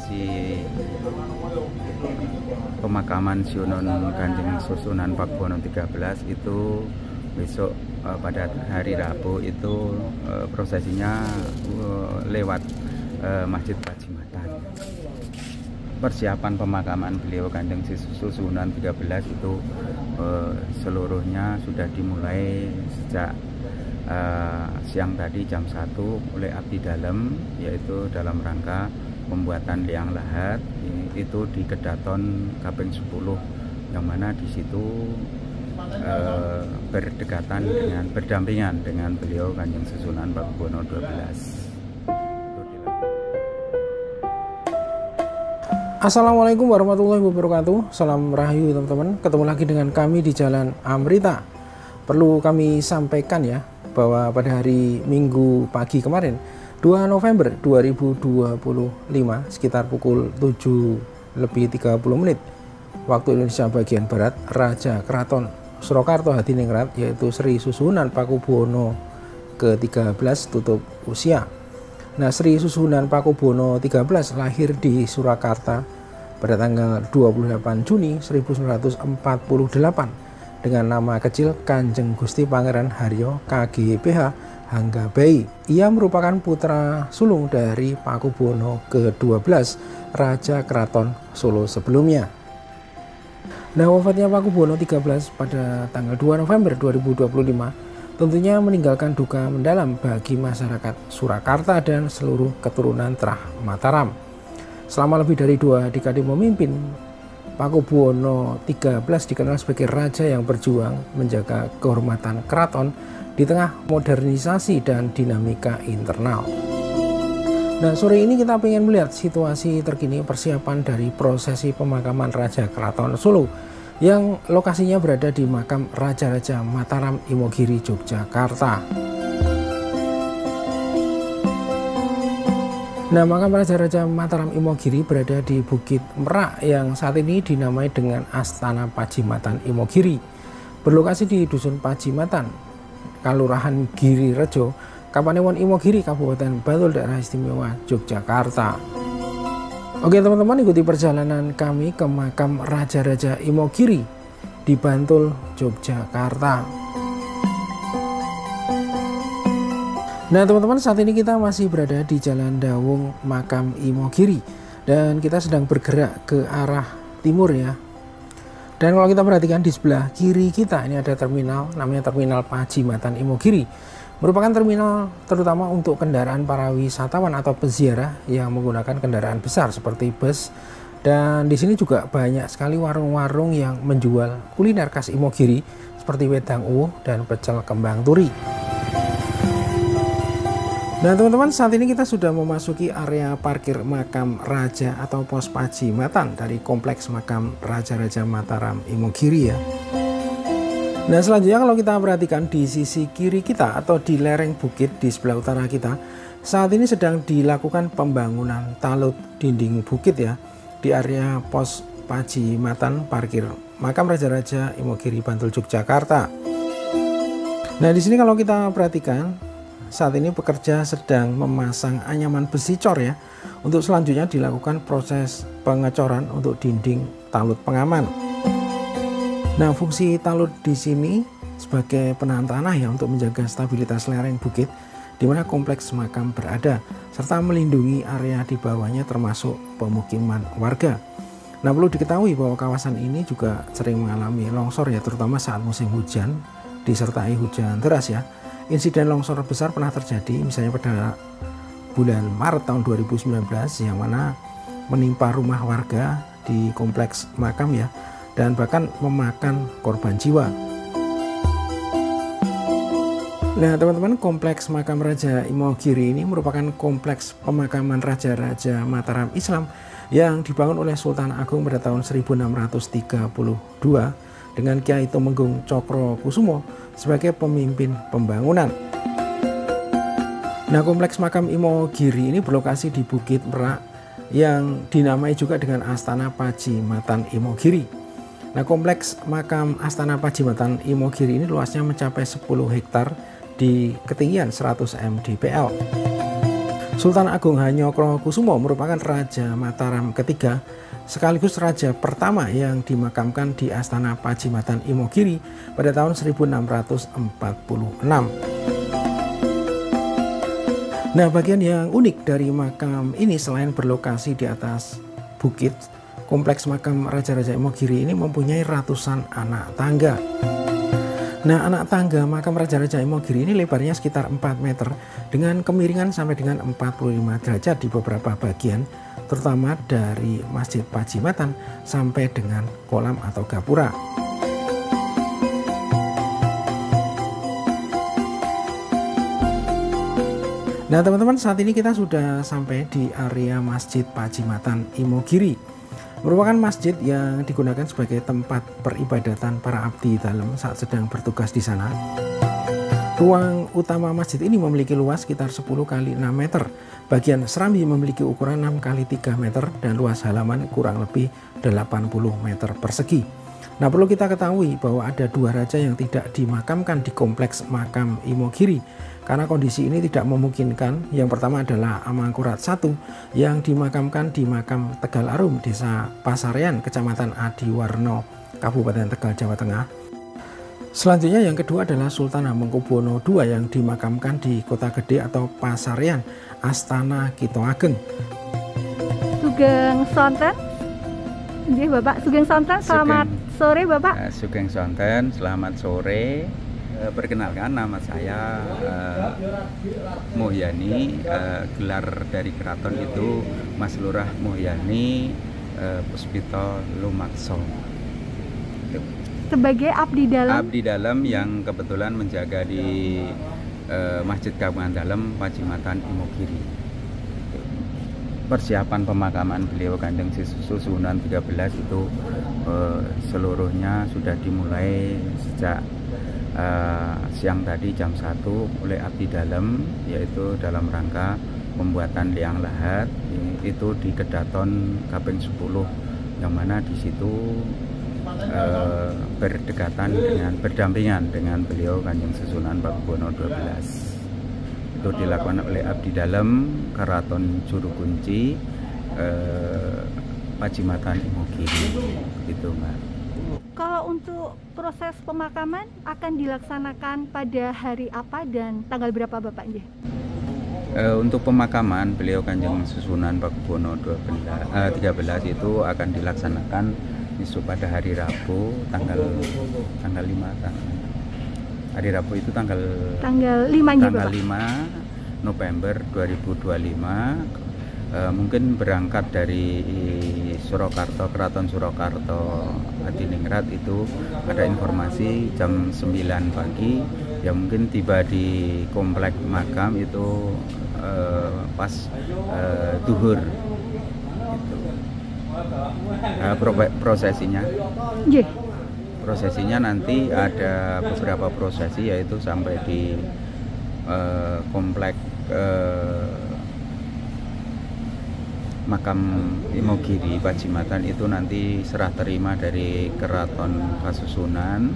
prosesi pemakaman Sunan Kanjeng Susunan Pakubuwono 13 itu besok pada hari Rabu itu prosesinya lewat Masjid Pajimatan. Persiapan pemakaman beliau Kanjeng Susunan 13 itu seluruhnya sudah dimulai sejak siang tadi jam 1 oleh abdi dalam, yaitu dalam rangka pembuatan liang lahat itu di Kedaton Kaping 10, yang mana di situ berdampingan dengan beliau Kanjeng Susunan Pakubuwono 12. Assalamualaikum warahmatullahi wabarakatuh. Salam rahayu teman-teman. Ketemu lagi dengan kami di Jalan Amrita. Perlu kami sampaikan ya, bahwa pada hari Minggu pagi kemarin 2 November 2025 sekitar pukul 7:30 waktu Indonesia bagian Barat, Raja Keraton Surakarta Hadiningrat yaitu Sri Susunan Pakubuwono ke-13 tutup usia. Nah, Sri Susunan Pakubuwono 13 lahir di Surakarta pada tanggal 28 Juni 1948 dengan nama kecil Kanjeng Gusti Pangeran Haryo KGPH Hanggabehi. Ia merupakan putra sulung dari Pakubuwono ke-12 Raja Keraton Solo sebelumnya. Nah, wafatnya Pakubuwono 13 pada tanggal 2 November 2025 tentunya meninggalkan duka mendalam bagi masyarakat Surakarta dan seluruh keturunan Trah Mataram. Selama lebih dari 2 dekade memimpin, Pakubuwono 13 dikenal sebagai raja yang berjuang menjaga kehormatan keraton di tengah modernisasi dan dinamika internal. Nah, sore ini kita ingin melihat situasi terkini persiapan dari prosesi pemakaman Raja Keraton Solo yang lokasinya berada di makam Raja-Raja Mataram Imogiri, Yogyakarta. Nah, makam Raja-Raja Mataram Imogiri berada di Bukit Merak yang saat ini dinamai dengan Astana Pajimatan Imogiri. Berlokasi di Dusun Pajimatan, Kalurahan Giri Rejo, Kapanewon Imogiri, Kabupaten Bantul, Daerah Istimewa Yogyakarta. Oke teman-teman, ikuti perjalanan kami ke makam Raja-Raja Imogiri di Bantul, Yogyakarta. Nah teman-teman, saat ini kita masih berada di Jalan Dawung Makam Imogiri dan kita sedang bergerak ke arah timur ya. Dan kalau kita perhatikan di sebelah kiri kita ini ada terminal, namanya Terminal Pajimatan Imogiri. Merupakan terminal terutama untuk kendaraan para wisatawan atau peziarah yang menggunakan kendaraan besar seperti bus. Dan di sini juga banyak sekali warung-warung yang menjual kuliner khas Imogiri seperti wedang uwuh dan pecel kembang turi. Nah teman-teman, saat ini kita sudah memasuki area parkir makam raja atau pos Pajimatan dari kompleks makam Raja-Raja Mataram Imogiri ya. Nah selanjutnya kalau kita perhatikan di sisi kiri kita atau di lereng bukit di sebelah utara kita, saat ini sedang dilakukan pembangunan talut dinding bukit ya di area pos Pajimatan parkir makam Raja-Raja Imogiri Bantul, Yogyakarta. Nah di sini kalau kita perhatikan saat ini pekerja sedang memasang anyaman besi cor ya untuk selanjutnya dilakukan proses pengecoran untuk dinding talut pengaman. Nah, fungsi talut di sini sebagai penahan tanah ya untuk menjaga stabilitas lereng bukit di mana kompleks makam berada serta melindungi area di bawahnya termasuk pemukiman warga. Nah, perlu diketahui bahwa kawasan ini juga sering mengalami longsor ya terutama saat musim hujan disertai hujan deras ya. Insiden longsor besar pernah terjadi misalnya pada bulan Maret tahun 2019 yang mana menimpa rumah warga di kompleks makam ya dan bahkan memakan korban jiwa. Nah teman-teman, kompleks makam Raja Imogiri ini merupakan kompleks pemakaman Raja-Raja Mataram Islam yang dibangun oleh Sultan Agung pada tahun 1632 dengan Kiai Tumenggung Cokrokusumo sebagai pemimpin pembangunan. Nah, kompleks makam Imogiri ini berlokasi di Bukit Merak yang dinamai juga dengan Astana Pajimatan Imogiri. Nah, kompleks makam Astana Pajimatan Imogiri ini luasnya mencapai 10 hektar di ketinggian 100 mdpl. Sultan Agung Hanyokrokusumo merupakan Raja Mataram ketiga sekaligus raja pertama yang dimakamkan di Astana Pajimatan Imogiri pada tahun 1646. Nah, bagian yang unik dari makam ini selain berlokasi di atas bukit, kompleks makam Raja-Raja Imogiri ini mempunyai ratusan anak tangga. Nah, anak tangga makam Raja-Raja Imogiri ini lebarnya sekitar 4 meter dengan kemiringan sampai dengan 45 derajat di beberapa bagian, terutama dari Masjid Pajimatan sampai dengan kolam atau gapura. Nah, teman-teman, saat ini kita sudah sampai di area Masjid Pajimatan Imogiri. Merupakan masjid yang digunakan sebagai tempat peribadatan para abdi dalam saat sedang bertugas di sana. Ruang utama masjid ini memiliki luas sekitar 10 kali 6 meter. Bagian serambi memiliki ukuran 6 kali 3 meter dan luas halaman kurang lebih 80 meter persegi. Nah, perlu kita ketahui bahwa ada dua raja yang tidak dimakamkan di kompleks makam Imogiri karena kondisi ini tidak memungkinkan. Yang pertama adalah Amangkurat I yang dimakamkan di makam Tegal Arum, Desa Pasarean, Kecamatan Adiwarno, Kabupaten Tegal, Jawa Tengah. Selanjutnya yang kedua adalah Sultan Hamengkubuwono II yang dimakamkan di Kota Gede atau Pasarean, Astana Kito Ageng. Sugeng Sonten, Bapak Sugeng Sonten, selamat sore Bapak. Sugeng Sonten, selamat sore. Perkenalkan, nama saya Muhyani. Gelar dari keraton itu Mas Lurah Muhyani Puspito Lumakso. Sebagai abdi dalam? Abdi dalam yang kebetulan menjaga di Masjid Gabungan Dalam Pajimatan Imogiri. Persiapan pemakaman beliau Kanjeng Susunan 13 itu seluruhnya sudah dimulai sejak siang tadi jam 1 oleh abdi dalam, yaitu dalam rangka pembuatan liang lahat itu di Kedaton Kaping 10, yang mana di situ berdampingan dengan beliau Kanjeng Susunan Pakubuwono 12. Itu dilakukan oleh abdi dalam Keraton Juru Kunci Pajimatan Imogiri, gitu Mbak. Kalau untuk proses pemakaman akan dilaksanakan pada hari apa dan tanggal berapa Bapak? Untuk pemakaman beliau Kanjeng Susunan Pakubuwono 13 itu akan dilaksanakan besok pada hari Rabu tanggal 5. Hari Rabu itu tanggal 5 November 2025. Mungkin berangkat dari Surakarta, Keraton Surakarta Hadiningrat itu ada informasi jam 9 pagi, ya mungkin tiba di komplek makam itu pas duhur gitu. Prosesinya nanti ada beberapa prosesi, yaitu sampai di komplek makam Imogiri Pajimatan itu nanti serah terima dari Keraton Kasusunan,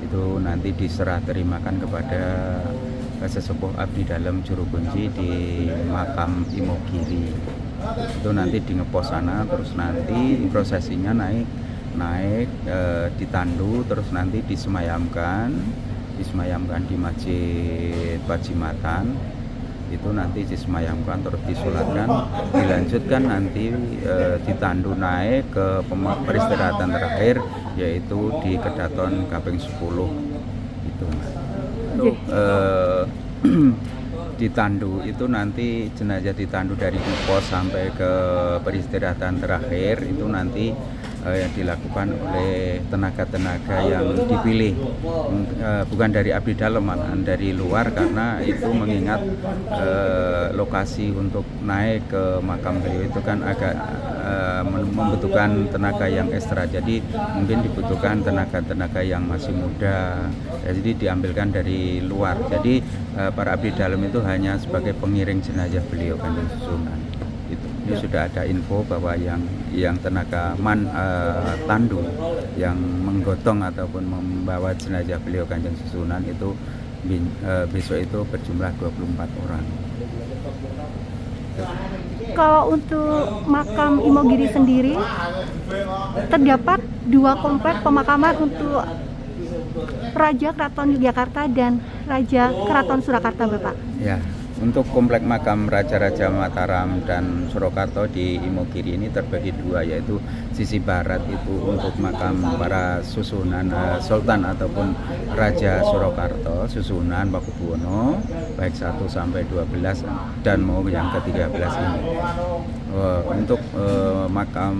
itu nanti diserah terimakan kepada sesepuh abdi dalam Juru Kunci di makam Imogiri. Itu nanti di ngepos sana, terus nanti prosesinya naik ditandu, terus nanti disemayamkan di Masjid Pajimatan. Itu nanti disemayamkan, terus disolatkan, dilanjutkan nanti ditandu naik ke peristirahatan terakhir, yaitu di Kedaton Kaping 10 itu. Untuk ditandu itu nanti jenazah ditandu dari pos sampai ke peristirahatan terakhir itu nanti yang dilakukan oleh tenaga-tenaga yang dipilih, bukan dari abdi dalam, malahan dari luar, karena itu mengingat lokasi untuk naik ke makam beliau itu kan agak membutuhkan tenaga yang ekstra, jadi mungkin dibutuhkan tenaga-tenaga yang masih muda, ya, jadi diambilkan dari luar. Jadi para abdi dalam itu hanya sebagai pengiring jenazah beliau Kanjeng Susunan. Ini sudah ada info bahwa yang tenaga tandu yang menggotong ataupun membawa jenazah beliau Kanjeng Susunan itu besok itu berjumlah 24 orang. gitu. Kalau untuk makam Imogiri sendiri, terdapat 2 komplek pemakaman untuk Raja Keraton Yogyakarta dan Raja Keraton Surakarta, Bapak. Ya, untuk komplek makam Raja-Raja Mataram dan Surakarta di Imogiri ini terbagi 2, yaitu sisi barat itu untuk makam para susunan Sultan ataupun Raja Surakarta, susunan Pakubuwono baik 1 sampai 12 dan mau yang ke-13 ini. Untuk makam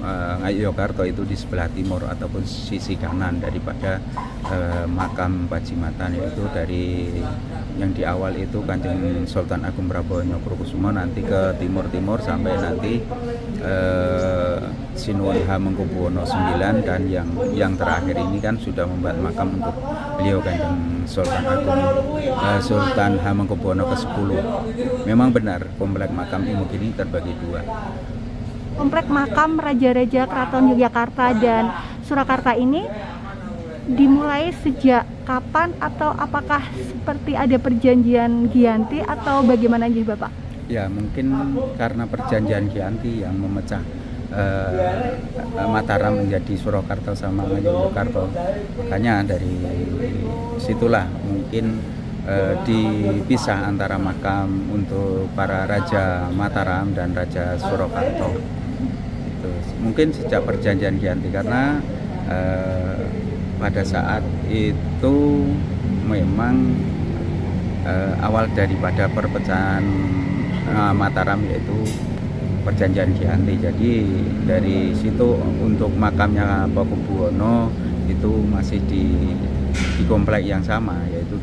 Ngayogyakarta itu di sebelah timur ataupun sisi kanan daripada makam Pajimatan, yaitu dari yang di awal itu Kanjeng Sultan Agung Prabu Nyokrokusumo, nanti ke timur-timur sampai nanti Sinuwun Hamengkubuwono IX, dan yang terakhir ini kan sudah membuat makam untuk beliau Kanjeng Sultan Agung Sultan Hamengkubuwono ke-10. Memang benar komplek makam Imogiri terbagi 2. Komplek makam Raja-Raja Keraton Yogyakarta dan Surakarta ini dimulai sejak kapan, atau apakah seperti ada perjanjian Giyanti atau bagaimana nih, Bapak? Ya, mungkin karena perjanjian Giyanti yang memecah Mataram menjadi Surakarta sama Ngayogyakarta, makanya dari situlah mungkin dipisah antara makam untuk para Raja Mataram dan Raja Surakarta. Mungkin sejak perjanjian Giyanti, karena pada saat itu memang awal daripada perpecahan Mataram yaitu perjanjian Giyanti. Jadi dari situ untuk makamnya Pakubuwono itu masih di komplek yang sama, yaitu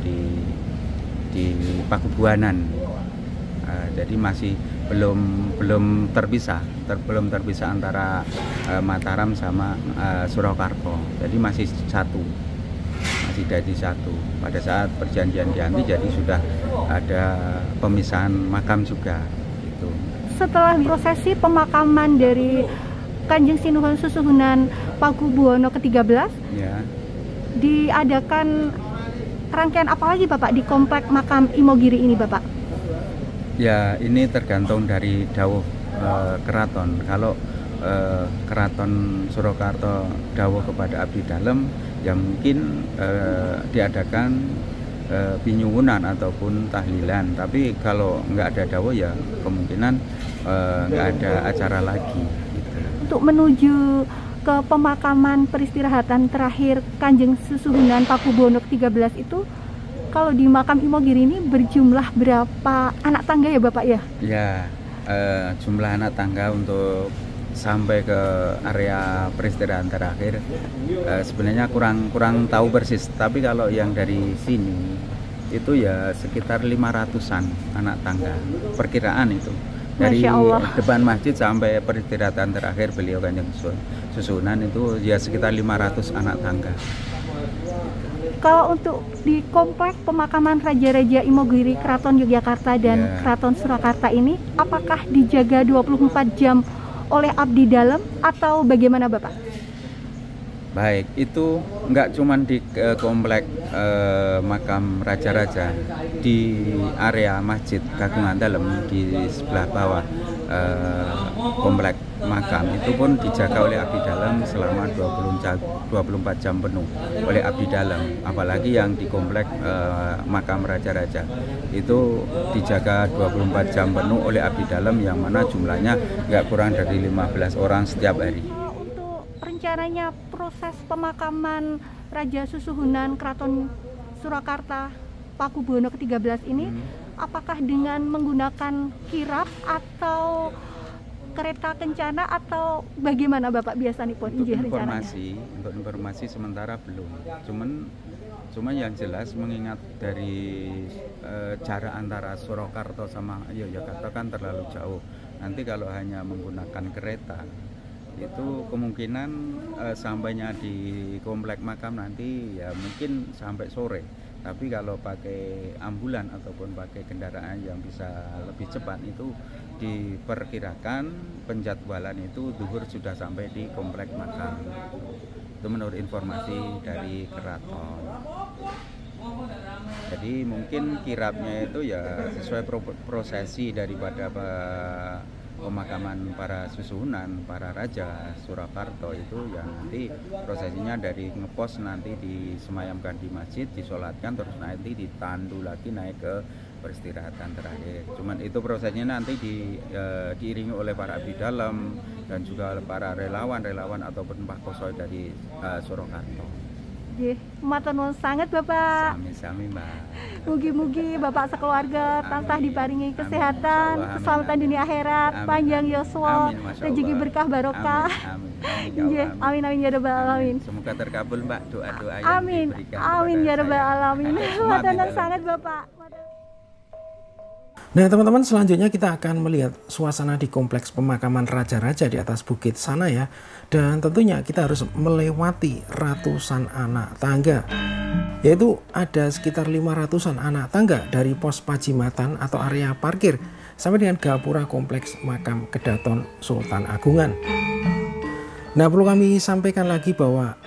di Pakubuwanan. Jadi masih belum terpisah antara Mataram sama Surakarta. Jadi masih jadi satu. Pada saat perjanjian Giyanti jadi sudah ada pemisahan makam juga gitu. Setelah prosesi pemakaman dari Kanjeng Sinuhun Susuhunan Pakubuwono ke-13, ya, diadakan rangkaian apa lagi, Bapak, di komplek makam Imogiri ini, Bapak? Ya, ini tergantung dari dawuh keraton. Kalau keraton Surakarta dawuh kepada abdi dalem, ya mungkin diadakan pinyuwunan ataupun tahlilan. Tapi kalau nggak ada dawuh, ya kemungkinan nggak ada acara lagi gitu. Untuk menuju ke pemakaman peristirahatan terakhir Kanjeng Susuhunan Pakubuwono ke-13 itu, kalau di makam Imogiri ini berjumlah berapa anak tangga ya, Bapak ya? Ya, jumlah anak tangga untuk sampai ke area peristirahatan terakhir sebenarnya kurang tahu persis. Tapi kalau yang dari sini itu ya sekitar 500-an anak tangga, perkiraan itu. Dari depan masjid sampai peristirahatan terakhir beliau Kanjeng Susuhunan itu ya sekitar 500 anak tangga. Kalau untuk di komplek pemakaman Raja-Raja Imogiri Keraton Yogyakarta dan Keraton Surakarta ini, apakah dijaga 24 jam oleh abdi dalem atau bagaimana, Bapak? Baik, itu nggak cuma di komplek makam Raja-Raja, di area Masjid Kagungan Dalem di sebelah bawah komplek makam itu pun dijaga oleh abdi dalem selama 24 jam penuh oleh abdi dalem. Apalagi yang di komplek makam Raja-Raja itu dijaga 24 jam penuh oleh abdi dalem, yang mana jumlahnya nggak kurang dari 15 orang setiap hari. Untuk rencananya proses pemakaman Raja Susuhunan Keraton Surakarta Pakubuwono ke-13 ini, apakah dengan menggunakan kirap atau kereta kencana atau bagaimana, Bapak, biasanya pun untuk informasi sementara belum. Cuman yang jelas mengingat dari jarak antara Surakarta sama Yogyakarta kan terlalu jauh. Nanti kalau hanya menggunakan kereta itu kemungkinan sampainya di komplek makam nanti ya mungkin sampai sore. Tapi kalau pakai ambulan ataupun pakai kendaraan yang bisa lebih cepat itu diperkirakan penjadwalan itu zuhur sudah sampai di komplek makam. Itu menurut informasi dari keraton. Jadi mungkin kirapnya itu ya sesuai prosesi daripada pemakaman para susunan, para raja Surakarta itu ya nanti prosesinya dari ngepos nanti disemayamkan di masjid, disolatkan, terus nanti ditandu lagi naik ke peristirahatan terakhir. Cuman itu prosesnya nanti diiringi oleh para abdi dalam dan juga oleh para relawan ataupun Pak Kosoy dari Surakarta. Matur nuwun sangat Bapak. Sami-sami Mbak. Mugi-mugi Bapak sekeluarga tansah diparingi kesehatan, keselamatan dunia akhirat, panjang yuswa, rezeki berkah barokah. Amin amin ya rabbal alamin. Semoga terkabul Mbak doa-doa yang diberikan. Amin ya rabbal alamin. Matur nuwun sangat Bapak. Nah teman-teman, selanjutnya kita akan melihat suasana di kompleks pemakaman raja-raja di atas bukit sana ya. Dan tentunya kita harus melewati ratusan anak tangga, yaitu ada sekitar 500-an anak tangga dari pos Pajimatan atau area parkir sampai dengan gapura kompleks makam Kedaton Sultan Agungan. Nah perlu kami sampaikan lagi bahwa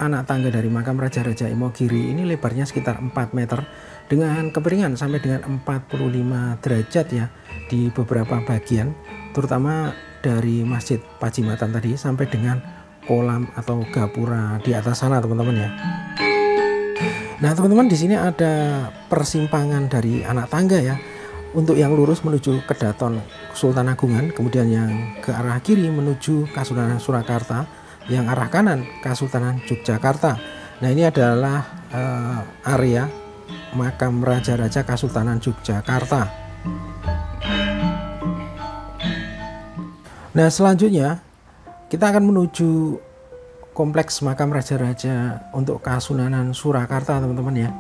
anak tangga dari makam Raja-Raja Imogiri ini lebarnya sekitar 4 meter dengan kemiringan sampai dengan 45 derajat ya di beberapa bagian, terutama dari Masjid Pajimatan tadi sampai dengan kolam atau gapura di atas sana teman-teman ya. Nah teman-teman, di sini ada persimpangan dari anak tangga ya. Untuk yang lurus menuju Kedaton Sultan Agungan, kemudian yang ke arah kiri menuju Kasultanan Surakarta, yang arah kanan Kasultanan Yogyakarta. Nah ini adalah area makam Raja-Raja Kasultanan Yogyakarta. Nah selanjutnya kita akan menuju kompleks makam Raja-Raja untuk Kasunanan Surakarta teman-teman ya.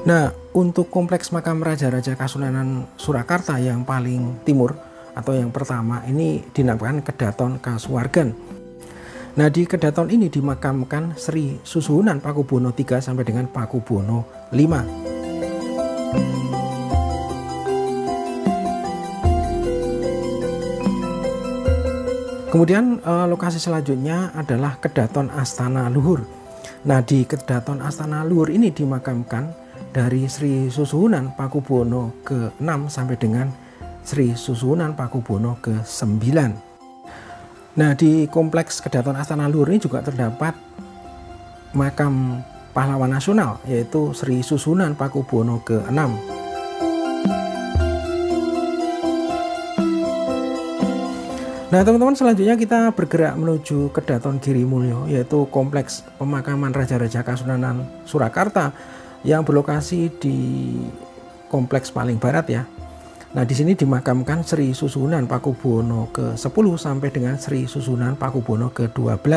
Nah untuk kompleks makam Raja-Raja Kasunanan Surakarta yang paling timur atau yang pertama ini dinamakan Kedaton Kasuwargan. Nah di Kedaton ini dimakamkan Sri Susuhunan Pakubuwono III sampai dengan Pakubuwono V. Kemudian lokasi selanjutnya adalah Kedaton Astana Luhur. Nah di Kedaton Astana Luhur ini dimakamkan dari Sri Susuhunan Pakubuwono ke-6 sampai dengan Sri Susuhunan Pakubuwono ke-9. Nah di kompleks Kedaton Astana Luhur ini juga terdapat makam pahlawan nasional yaitu Sri Susuhunan Pakubuwono ke-6. Nah teman-teman, selanjutnya kita bergerak menuju Kedaton Girimulyo yaitu kompleks pemakaman Raja-Raja Kasunanan Surakarta yang berlokasi di kompleks paling barat ya. Nah di sini dimakamkan Sri Susuhunan Pakubuwono ke-10 sampai dengan Sri Susuhunan Pakubuwono ke-12.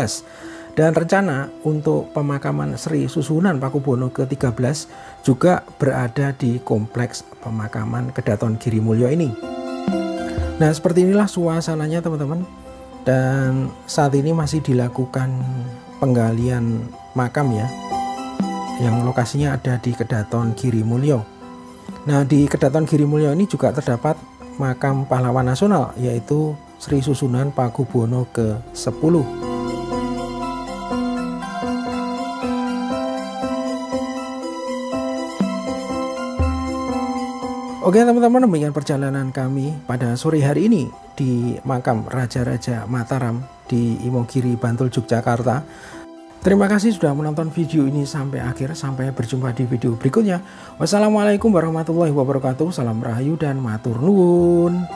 Dan rencana untuk pemakaman Sri Susuhunan Pakubuwono ke-13 juga berada di kompleks pemakaman Kedaton Girimulyo ini. Nah seperti inilah suasananya teman-teman. Dan saat ini masih dilakukan penggalian makam ya, yang lokasinya ada di Kedaton Girimulyo. Nah di Kedaton Girimulyo ini juga terdapat makam pahlawan nasional yaitu Sri Susuhunan Pakubuwono ke-10. Oke teman-teman, demikian perjalanan kami pada sore hari ini di makam Raja-Raja Mataram di Imogiri, Bantul, Yogyakarta. Terima kasih sudah menonton video ini sampai akhir. Sampai berjumpa di video berikutnya. Wassalamualaikum warahmatullahi wabarakatuh. Salam rahayu dan matur nuwun.